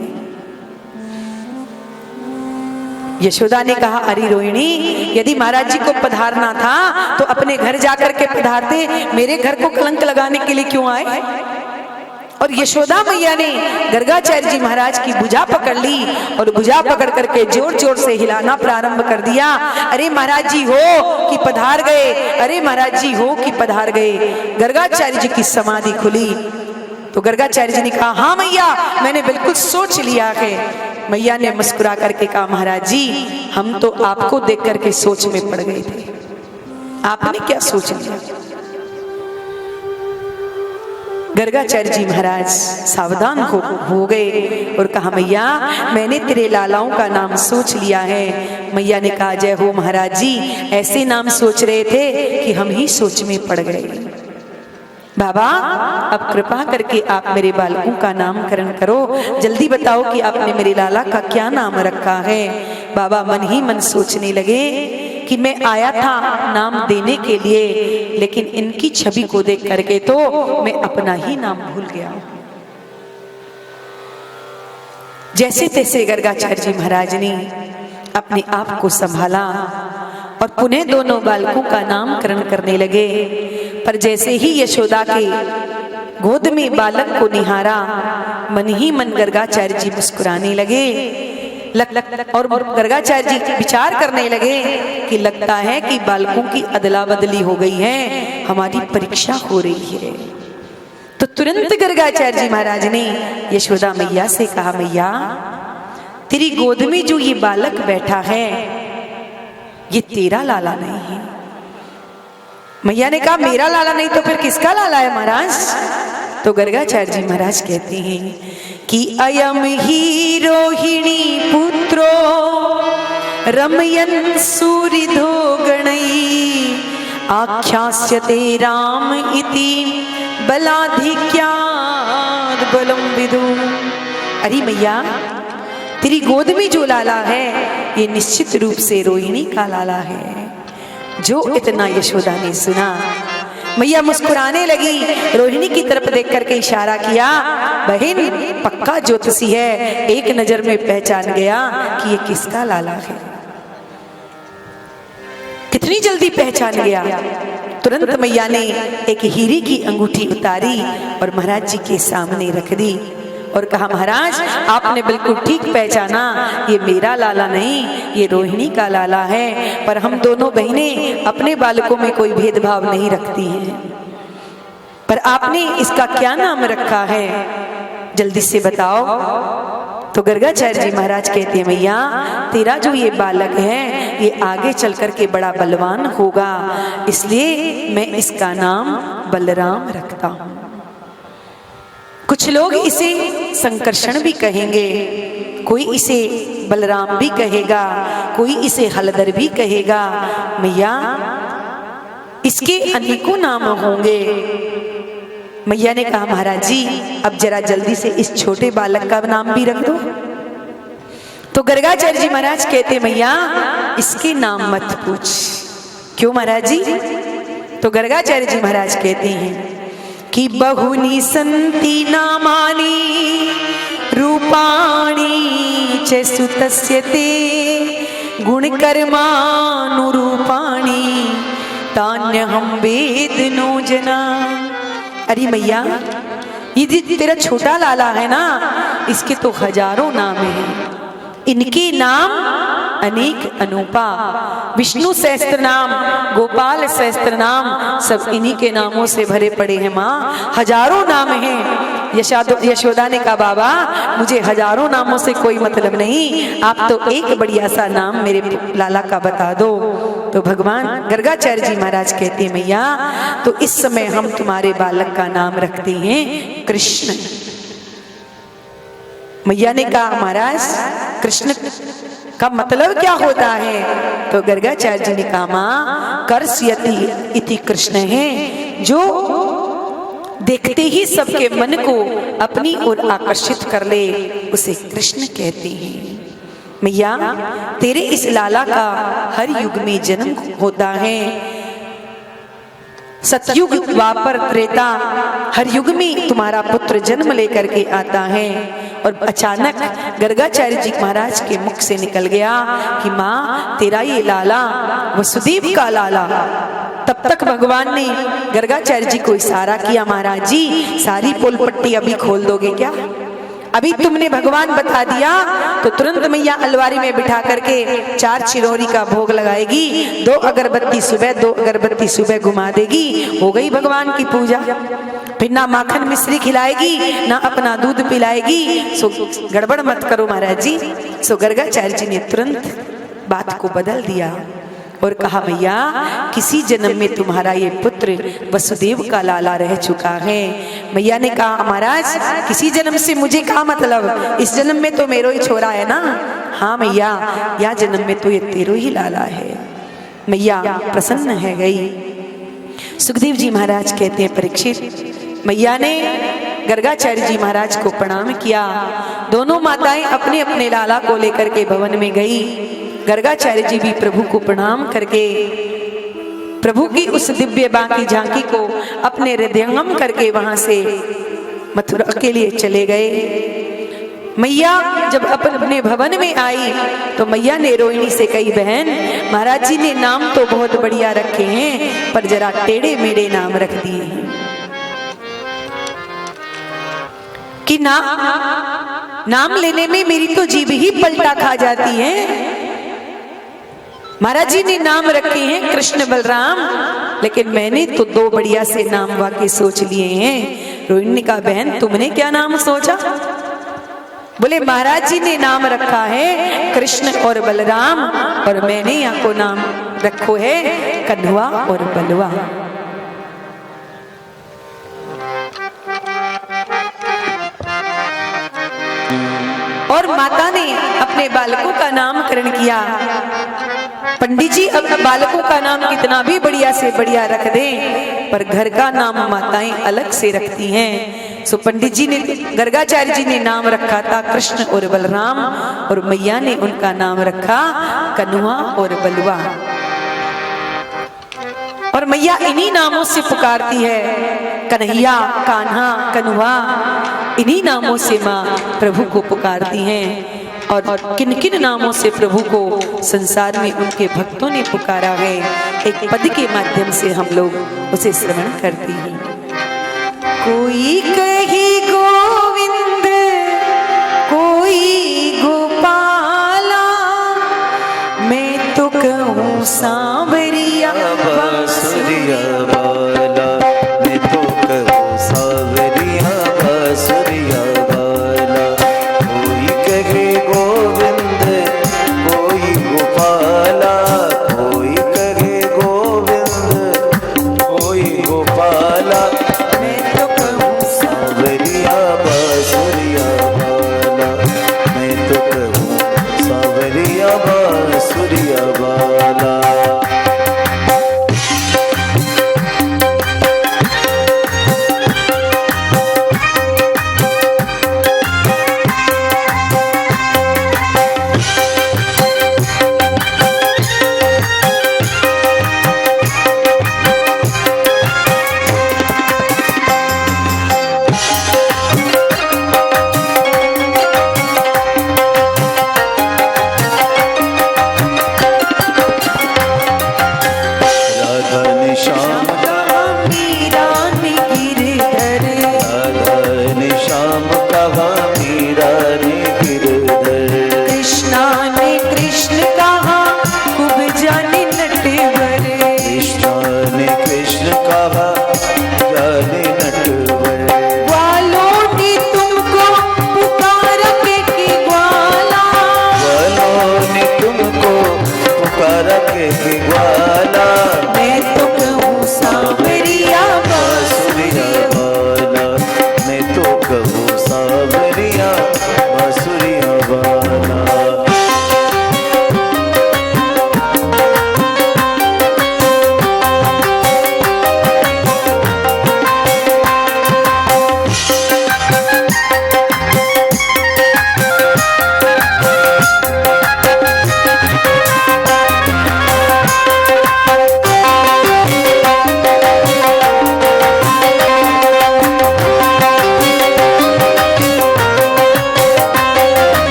यशोदा ने कहा, अरे रोहिणी यदि महाराज जी को पधारना था तो अपने घर जाकर के पधारते, मेरे घर को कलंक लगाने के लिए क्यों आए? और यशोदा मैया ने गर्गाचार्य जी महाराज की भुजा पकड़ ली और भुजा पकड़ करके जोर जोर से हिलाना प्रारंभ कर दिया। अरे महाराज जी हो कि पधार गए, अरे महाराज जी हो कि पधार गए। गर्गाचार्य जी की समाधि खुली तो गर्गाचार्य जी ने कहा, हाँ मैया मैंने बिल्कुल सोच लिया है। मैया ने मुस्कुरा करके कहा, महाराज जी हम तो आपको देख करके सोच में पड़ गए थे, आपने क्या सोच लिया। गर्गाचार्य जी महाराज सावधान हो गए और कहा, मैया मैंने तेरे लालाओं का नाम सोच लिया है। मैया ने कहा, जय हो महाराज जी, ऐसे नाम सोच रहे थे कि हम ही सोच में पड़ गए। बाबा अब कृपा करके आप मेरे बालकों का नामकरण करो, जल्दी बताओ कि आपने मेरे लाला का क्या नाम रखा है। बाबा मन ही मन सोचने लगे कि मैं आया था नाम देने के लिए, लेकिन इनकी छवि को देख करके तो मैं अपना ही नाम भूल गया। जैसे तैसे गर्गाचार्य जी महाराज ने अपने आप को संभाला और पुनः दोनों बालकों का नामकरण करने लगे। पर जैसे ही यशोदा के गोद में बालक को निहारा, मन ही मन गर्गाचार्य जी मुस्कुराने लगे। और गर्गाचार्य जी विचार करने लगे कि लगता है कि बालकों की अदला बदली हो गई है, हमारी परीक्षा हो रही है। तो तुरंत गर्गाचार्य जी महाराज ने यशोदा मैया से कहा, मैया तेरी गोद में जो ये बालक बैठा है ये तेरा लाला नहीं है। मैया ने कहा, मेरा लाला नहीं तो फिर किसका लाला है महाराज। तो गर्गाचार्य जी महाराज कहते हैं कि अयम ही रोहिणी पुत्रो रमयन् सूरिधो गणैः आख्यास्यते राम इति बलाधिक्याद् बलं विदु। अरे मैया तेरी गोद में जो लाला है ये निश्चित रूप से रोहिणी का लाला है। जो इतना यशोदा ने सुना, मैया मुस्कुराने लगी, रोहिणी की तरफ देख करके इशारा किया, बहन पक्का ज्योतिषी है, एक नजर में पहचान गया कि ये किसका लाला है। कितनी जल्दी पहचान गया। तुरंत मैया ने एक हीरे की अंगूठी उतारी और महाराज जी के सामने रख दी और कहा, महाराज आपने बिल्कुल ठीक पहचाना, ये मेरा लाला नहीं, ये रोहिणी का लाला है। पर हम दोनों बहनें अपने बालकों में कोई भेदभाव नहीं रखती हैं। पर आपने इसका क्या नाम रखा है, जल्दी से बताओ। तो गर्गाचार्य जी महाराज कहते हैं, मैया तेरा जो ये बालक है ये आगे चल करके बड़ा बलवान होगा, इसलिए मैं इसका नाम बलराम रखता हूं। कुछ लोग इसे संकर्षण भी कहेंगे, कोई इसे बलराम भी कहेगा, कोई इसे हलधर भी कहेगा। मैया इसके अनेकों नाम होंगे। मैया ने कहा, महाराज जी अब जरा जल्दी से इस छोटे बालक का नाम भी रख दो। तो गर्गाचार्य जी महाराज कहते, मैया इसके नाम मत पूछ। क्यों महाराज जी। तो गर्गाचार्य जी महाराज कहते हैं कि बहुनी संति नामानि रूपाणि च सुतस्य ते गुणकर्मानुरूपाणि तान्यहं वेद नो जना। अरे मैया ये तेरा छोटा लाला है ना, इसके तो हजारों नाम हैं, इनके नाम अनेक अनूपा, विष्णु सहस्त्र नाम, गोपाल सहस्त्र नाम, सब इन्हीं के नामों से भरे पड़े हैं माँ, हजारों नाम हैं। यशोदा ने कहा, बाबा मुझे हजारों नामों से कोई मतलब नहीं, आप तो एक बढ़िया सा नाम मेरे लाला का बता दो। तो भगवान गर्गाचार्य जी महाराज कहते हैं, मैया तो इस समय हम तुम्हारे बालक का नाम रखते हैं कृष्ण। मैया ने कहा, महाराज कृष्ण का मतलब क्या होता है। तो गर्गाचार्य जी ने कहा, मां कर्ष्यति इति कृष्ण है, जो देखते ही सबके मन को अपनी ओर आकर्षित कर ले उसे कृष्ण कहते हैं। मैया तेरे इस लाला का हर युग में जन्म होता है, सतयुग द्वापर त्रेता हर युग में तुम्हारा पुत्र जन्म लेकर के आता है। और अचानक गर्गाचार्य जी महाराज के मुख से निकल गया कि माँ तेरा ये लाला वसुदेव का लाला तब तक भगवान ने गर्गाचार्य जी को इशारा किया, महाराज जी सारी पोल पट्टी अभी खोल दोगे क्या? अभी तुमने भगवान बता दिया तो तुरंत मैया अलवारी में बिठा करके 4 चिरौरी का भोग लगाएगी, 2 अगरबत्ती सुबह 2 अगरबत्ती सुबह घुमा देगी, हो गई भगवान की पूजा। फिर ना माखन मिश्री खिलाएगी ना अपना दूध पिलाएगी। सो गड़बड़ मत करो महाराज जी। सो गर्गाचार्य जी ने तुरंत बात को बदल दिया और कहा, मैया किसी जन्म में तुम्हारा ये पुत्र वसुदेव का लाला रह चुका है। मैया ने कहा, महाराज किसी जन्म से मुझे क्या मतलब, इस जन्म में तो मेरो ही छोरा है ना। हाँ मैया, या जन्म में तो ये तेरो ही लाला है। मैया प्रसन्न है गई। सुखदेव जी महाराज कहते हैं, परीक्षित मैया ने गर्गाचार्य जी महाराज को प्रणाम किया। दोनों माताएं अपने अपने लाला को लेकर के भवन में गई। गर्गाचार्य जी भी प्रभु को प्रणाम करके प्रभु की उस दिव्य बांकी झांकी को अपने हृदयंगम करके वहां से मथुरा के लिए चले गए। मैया जब अपने भवन में आई तो मैया ने रोहिणी से कही, बहन महाराज जी ने नाम तो बहुत बढ़िया रखे हैं पर जरा टेढ़े मेढ़े नाम रख दिए हैं कि नाम लेने में मेरी तो जीभ ही पलटा खा जाती है। महाराज जी ने नाम रखे हैं कृष्ण बलराम, लेकिन मैंने तो 2 बढ़िया से नाम वाकई सोच लिए हैं। रोहिणी ने कहा, बहन तुमने क्या नाम सोचा? बोले महाराज जी ने नाम रखा है कृष्ण और बलराम और मैंने यहाँ को नाम रखो है कन्हुआ और बलुआ। और माता ने अपने बालकों का नामकरण किया। पंडित जी अब बालकों का नाम कितना भी बढ़िया से बढ़िया रख दें पर घर का नाम माताएं अलग से रखती हैं। सो पंडित जी ने गर्गाचार्य जी ने नाम रखा था कृष्ण और बलराम और मैया ने उनका नाम रखा कन्हुआ और बलुआ। और मैया इन्हीं नामों से पुकारती है, कन्हैया कान्हा कन्हुआ, इन्हीं नामों से माँ प्रभु को पुकारती हैं। और किन किन नामों से प्रभु को संसार में उनके भक्तों ने पुकारा है, एक पद के माध्यम से हम लोग उसे श्रवण करते हैं। कोई कहे गोविंद कोई गोपाला, मैं तो कहूँ सांवरिया बांसुरिया वाला, मैं तो कहूँ सांवरिया बांसुरिया वाला। कोई कहे गोविंद कोई गोपाला, कोई कहे गोविंद कोई गोपाला, मैं तो कहूँ सांवरिया बांसुरिया वाला, मैं तो कहूँ सांवरिया बांसुरिया वाला।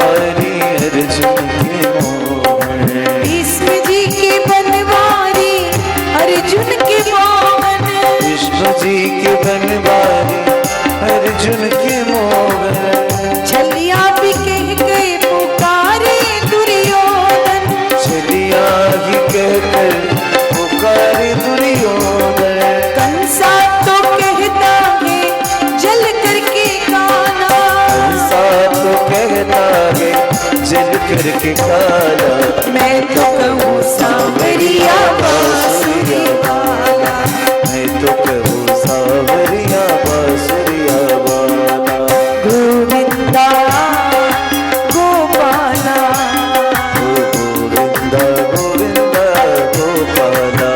बनवारी अर्जुन के मोहन। भीष्म जी के बनवारी अर्जुन के मोहन। भीष्म जी के बनवारी अर्जुन के मोहन। छलिया भी कह गए पुकारे दुर्योधन। छलिया ही कहकर पुकारे दुर्योधन। कंसा तो कहता है जल करके काना। कंसा तो कहता है जल करके काला। मैं तो कहूँ सांवरिया बांसुरी वाला। मैं तो कहूँ सांवरिया बांसुरिया वाला। गोविंदा गोपाला। गोविंदा गोविंदा गोपाला।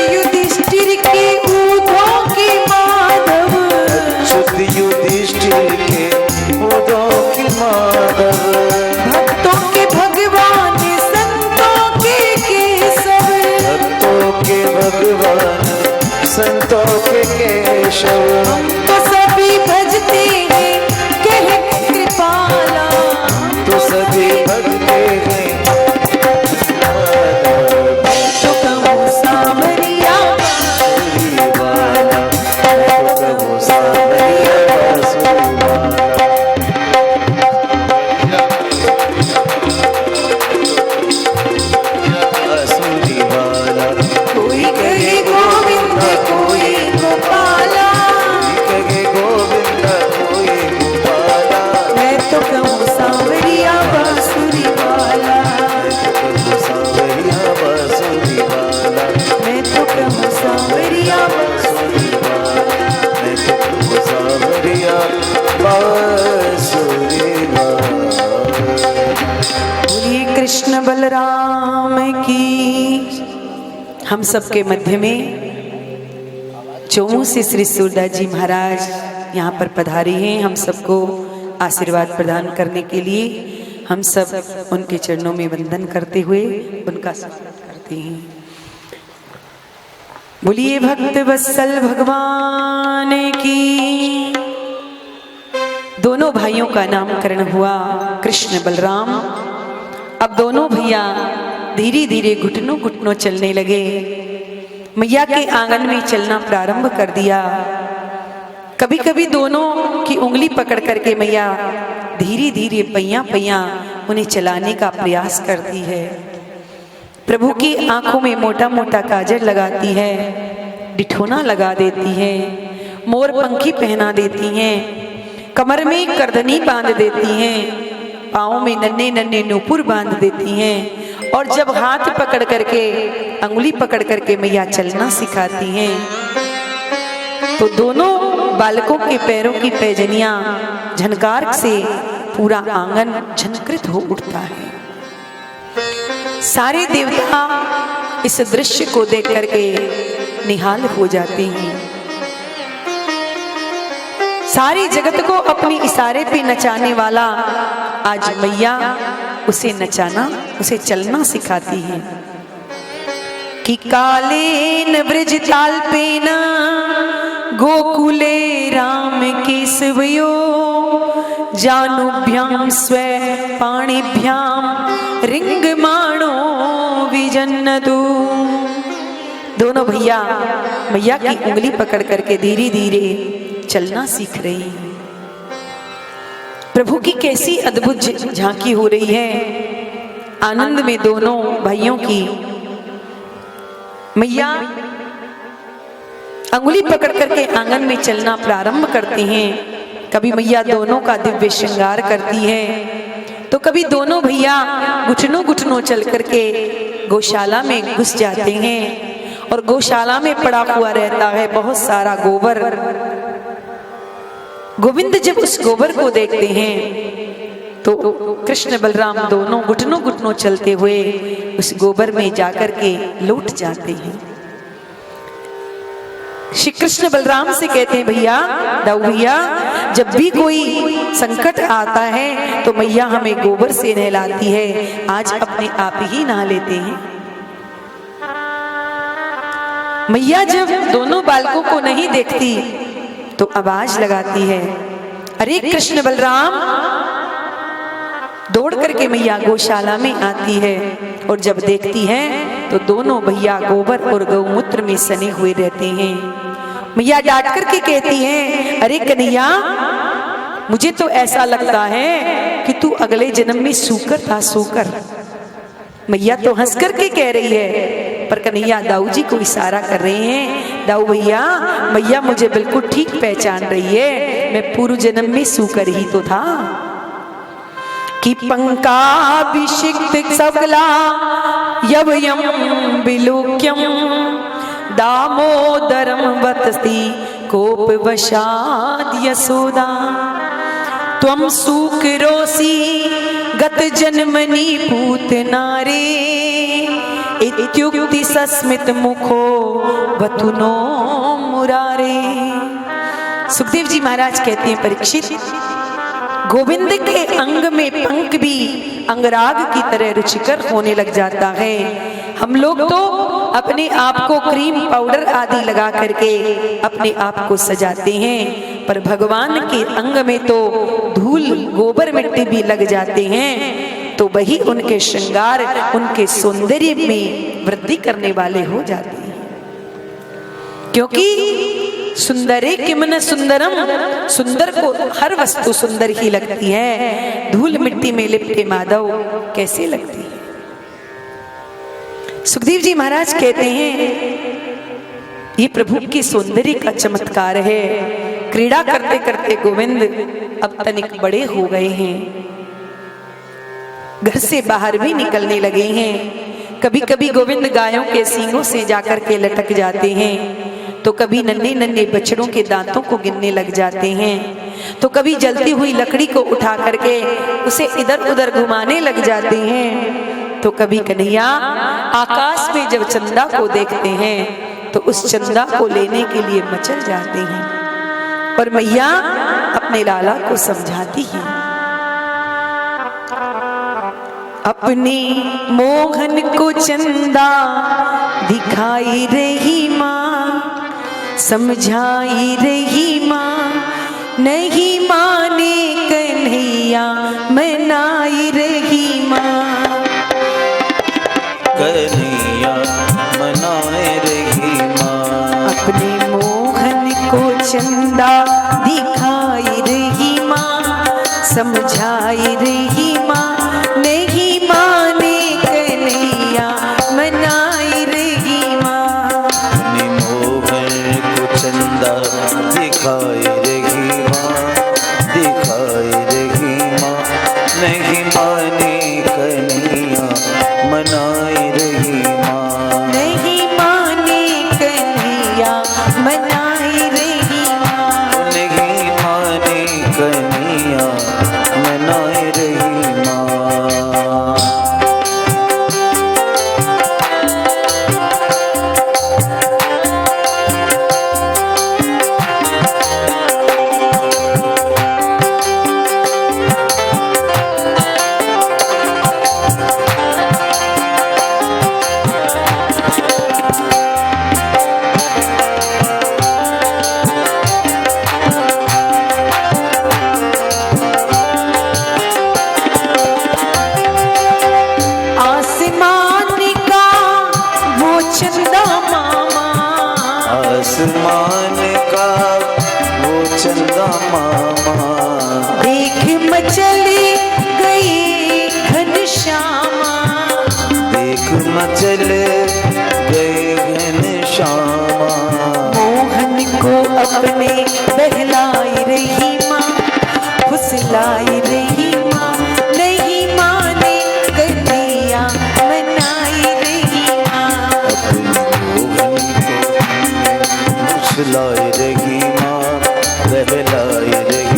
युधिष्ठिर के ऊँटों के माधव। शुद्ध युधिष्ठिर के उदों के माधव। भक्तों के भगवान संतों के केशव। भक्तों के भगवान संतों के केशव। हम तो सभी भजते हैं कह कृपाला। तो सभी भगते हैं तो कहूँ सांवरिया बांसुरी वाला। मैं तो कहूँ सांवरिया बांसुरी वाला। बांसुरी वाला। कोई कहे गोविंद कोई गोपाला। कहे गोविंदा कोई गोपाला। मैं तो कहूँ सांवरिया बांसुरी वाला। मैं तो कहूँ सांवरिया बांसुरी वाला। मैं तो कहूँ सांवरिया बांसुरी मैं तो कहूँ सांवरिया बांसुरी वाला। बोलिए कृष्ण बलराम की। हम सबके मध्य में चोमू से श्री सूरदास जी महाराज यहाँ पर पधारे हैं हम सबको आशीर्वाद प्रदान करने के लिए। हम सब उनके चरणों में वंदन करते हुए उनका स्वागत करते हैं। बोलिए भक्त वत्सल भगवान की। दोनों भाइयों का नामकरण हुआ कृष्ण बलराम। अब दोनों भैया धीरे धीरे घुटनों घुटनों चलने लगे। मैया के आंगन में चलना प्रारंभ कर दिया। कभी कभी दोनों की उंगली पकड़ करके मैया धीरे धीरे पैया पैया उन्हें चलाने का प्रयास करती है। प्रभु की आंखों में मोटा मोटा काजल लगाती है, डिठोना लगा देती है, मोर पंखी पहना देती हैं, कमर में करधनी बांध देती हैं, पाँव में नन्हे नन्हे नूपुर बांध देती हैं। और जब हाथ पकड़ करके अंगुली पकड़ करके मैया चलना सिखाती हैं तो दोनों बालकों के पैरों की पैजनियां झनकार से पूरा आंगन झनकृत हो उठता है। सारे देवता इस दृश्य को देख करके निहाल हो जाते हैं। सारी जगत को अपनी इशारे पे नचाने वाला आज मैया उसे नचाना उसे चलना सिखाती है कि कालेन ब्रज ताल्पेन गोकुले राम केशवयो जानुभ्याम स्वे पाणिभ्याम रिंगमाणो विजन्नतु। दोनों भैया मैया की उंगली पकड़ करके धीरे धीरे चलना सीख रही हैं। प्रभु की कैसी अद्भुत झांकी हो रही है। आनंद में दोनों भाइयों की मैया अंगुली पकड़ करके आंगन में चलना प्रारंभ करती हैं। कभी मैया दोनों का दिव्य श्रृंगार करती है तो कभी दोनों भैया घुटनों घुटनों चल करके गौशाला में घुस जाते हैं और गौशाला में पड़ा हुआ रहता है बहुत सारा गोबर। गोविंद जब उस गोबर को देखते हैं तो कृष्ण बलराम दोनों घुटनों घुटनों चलते हुए उस गोबर में जाकर के लौट जाते हैं। श्री कृष्ण बलराम से कहते हैं, भैया दाऊ भैया, जब भी कोई संकट आता है तो मैया हमें गोबर से नहलाती है, आज अपने आप ही नहा लेते हैं। मैया जब दोनों बालकों को नहीं देखती तो आवाज लगाती है, अरे कृष्ण बलराम। दौड़ करके मैया गौशाला में आती है और जब देखती है तो दोनों भैया गोबर और गौमूत्र में सने हुए रहते हैं। मैया डांट करके कहती है, अरे कन्हैया, मुझे तो ऐसा लगता है कि तू अगले जन्म में सूकर था, सूकर। मैया तो हंस करके कह रही है, पर कन्हैया दाऊ जी को इशारा कर रहे हैं, दाऊ भैया, मैया मुझे बिल्कुल ठीक पहचान रही है, मैं पूर्व जन्म में सूकर ही तो था। कि पंकाभिषिक्त सकला यवयम विलोक्यम दामोदरम वतस्ति कोप वशाद यशोदा त्वं सूकरोसि गत जन्मनि पूत नारे इत्युक्ति सस्मित मुखो वतुनो मुरारे। सुखदेव जी महाराज कहते हैं, परीक्षित, गोविंद के अंग में पंख भी अंगराग की तरह रुचिकर होने लग जाता है। हम लोग तो अपने आप को क्रीम पाउडर आदि लगा करके अपने आप को सजाते हैं, पर भगवान के अंग में तो धूल गोबर मिट्टी भी लग जाते हैं, तो वही उनके श्रृंगार, उनके सौंदर्य में वृद्धि करने वाले हो जाते हैं। क्योंकि सुंदरे किमन सुंदरम, सुंदर को हर वस्तु सुंदर ही लगती है, धूल मिट्टी में लिपटे माधव कैसे लगती है। सुखदेव जी महाराज कहते हैं, ये प्रभु के सौंदर्य का चमत्कार है। क्रीड़ा करते करते गोविंद अब तनिक बड़े हो गए हैं, घर से बाहर भी निकलने लगे हैं। कभी कभी गोविंद गायों के सींगों से जाकर के लटक जाते हैं, तो कभी नन्हे नन्हे बछड़ों के दांतों को गिनने लग जाते हैं, तो कभी जलती हुई लकड़ी को उठा करके उसे इधर उधर घुमाने लग जाते हैं, तो कभी कन्हैया आकाश में जब चंदा को देखते हैं तो उस चंदा को लेने के लिए मचल जाते हैं। और मैया अपने लाला को समझाती है, अपने मोहन को चंदा दिखाई रही माँ, समझाई रही माँ, नहीं माने कन्हैया मनाई रही माँ। कन्हैया मनाए रही माँ, अपने मोहन को चंदा दिखाई रही माँ, समझाई रही माँ, नहीं माने कन्हैया मनाई रही माँ। अपने मोहन को चंदा दिखाई रही माँ, दिखाई रही माँ, नहीं माने कन्हैया मनाई रही माँ, नहीं माने कन्हैया मनाई रही माँ, नहीं माने कन्हैया मनाई रही माँ। आसमान का वो चंदा मामा, देख मचली गई घनश्यामा, देख मचल गए घनश्यामा, मोहन को अपने बहलाई रही माँ, फुसलाई रही माँ, नहीं माने कन्हैया मनाई रही माँ। फुसलाई रही माँ, बहलाई रही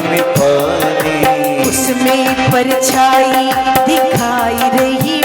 में पानी, उसमें परछाई दिखाई रही